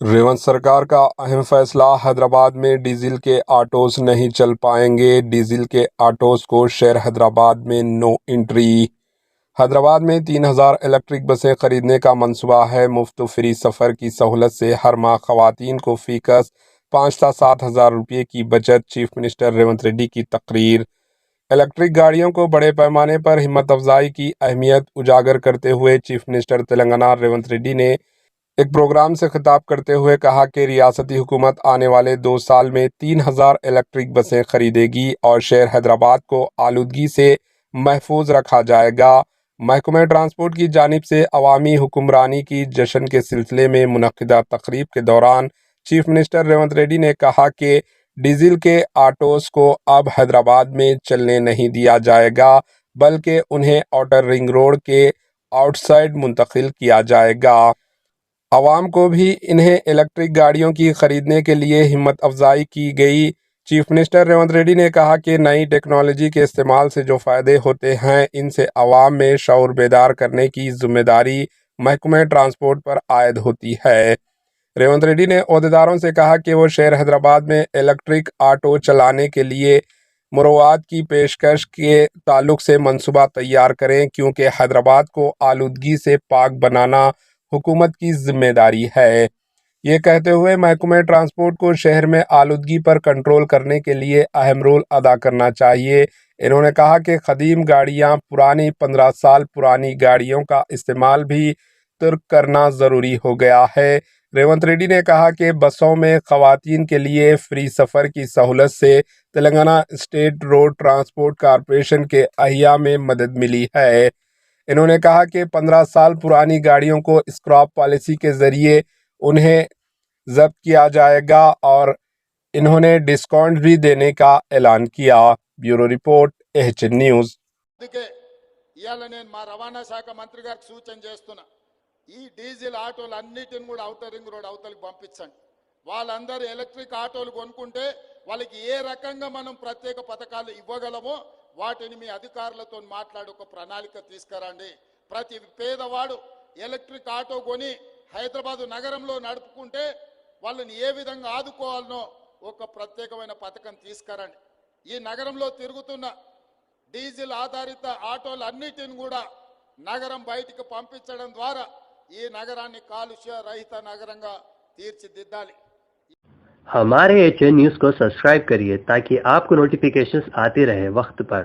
रेवंत सरकार का अहम फैसला, हैदराबाद में डीजल के ऑटोज नहीं चल पाएंगे। डीजल के ऑटोज को शहर हैदराबाद में नो एंट्री। हैदराबाद में 3000 इलेक्ट्रिक बसें खरीदने का मंसूबा है। मुफ्त फ्री सफ़र की सहूलत से हर माह खवातीन को फीकस 5 से 7 हज़ार रुपये की बचत। चीफ मिनिस्टर रेवंत रेड्डी की तकरीर। इलेक्ट्रिक गाड़ियों को बड़े पैमाने पर हिम्मत अफजाई की अहमियत उजागर करते हुए चीफ मिनिस्टर तेलंगाना रेवंत रेड्डी ने एक प्रोग्राम से खिताब करते हुए कहा कि रियासती हुकूमत आने वाले 2 साल में 3000 इलेक्ट्रिक बसें खरीदेगी और शहर हैदराबाद को आलूदगी से महफूज रखा जाएगा। महकमे ट्रांसपोर्ट की जानिब से अवामी हुक्मरानी की जश्न के सिलसिले में मुनक्किदा तकरीब के दौरान चीफ मिनिस्टर रेवंत रेड्डी ने कहा कि डीजल के ऑटोज़ को अब हैदराबाद में चलने नहीं दिया जाएगा, बल्कि उन्हें आउटर रिंग रोड के आउटसाइड मुंतकिल किया जाएगा। आवाम को भी इन्हें इलेक्ट्रिक गाड़ियों की खरीदने के लिए हिम्मत अफजाई की गई। चीफ मिनिस्टर रेवंत रेड्डी ने कहा कि नई टेक्नोलॉजी के इस्तेमाल से जो फ़ायदे होते हैं, इनसे आवाम में शऊर बेदार करने की जिम्मेदारी महकमे ट्रांसपोर्ट पर आयद होती है। रेवंत रेड्डी ने ओहदेदारों से कहा कि वो शहर हैदराबाद में इलेक्ट्रिक ऑटो चलाने के लिए मुरवाद की पेशकश के ताल्लुक से मंसूबा तैयार करें, क्योंकि हैदराबाद को आलूदगी से पाक बनाना हुकूमत की जिम्मेदारी है। ये कहते हुए महकमे ट्रांसपोर्ट को शहर में आलूदगी पर कंट्रोल करने के लिए अहम रोल अदा करना चाहिए। इन्होंने कहा कि क़दीम गाड़ियाँ, पुरानी 15 साल पुरानी गाड़ियों का इस्तेमाल भी तुर्क करना ज़रूरी हो गया है। रेवंत रेड्डी ने कहा कि बसों में ख़वातीन के लिए फ्री सफ़र की सहूलत से Telangana state road transport corporation के अहिया में मदद मिली है। इन्होंने कहा कि 15 साल पुरानी गाड़ियों को स्क्रैप पॉलिसी के ज़रिए उन्हें जब्त किया जाएगा और इन्होंने डिस्काउंट भी देने का ऐलान किया। Bureau report, HN news. అందుకే ఇవాళ నేను మా రవాణా శాఖ మంత్రి గారికి సూచన చేస్తున్నా, ఈ డీజిల్ ఆటోలు అన్నిటిని కూడా ఔటర్ రింగ్ రోడ్ అవతలికి పంపించండి. వాళ్ళందరూ ఎలక్ట్రిక్ ఆటోలు కొనుక్కుంటే వాళ్ళకి ఏ రకంగా మనం ప్రత్యేక పథకాలు ఇవ్వగలమో వాటిని మీ అధికారులతో మాట్లాడి ఒక ప్రణాళిక తీసుకురండి. ప్రతి పేదవాడు ఎలక్ట్రిక్ ఆటో కొని హైదరాబాద్ నగరంలో నడుపుకుంటే వాళ్ళని ఏ విధంగా ఆదుకోవాలనో ఒక ప్రత్యేకమైన పథకం తీసుకురండి. ఈ నగరంలో తిరుగుతున్న డీజిల్ ఆధారిత ఆటోలన్నిటిని కూడా నగరం బయటికి పంపించడం ద్వారా ఈ నగరాన్ని కాలుష్య రహిత నగరంగా తీర్చిదిద్దాలి. हमारे एचएन न्यूज़ को सब्सक्राइब करिए ताकि आपको नोटिफिकेशंस आते रहे वक्त पर।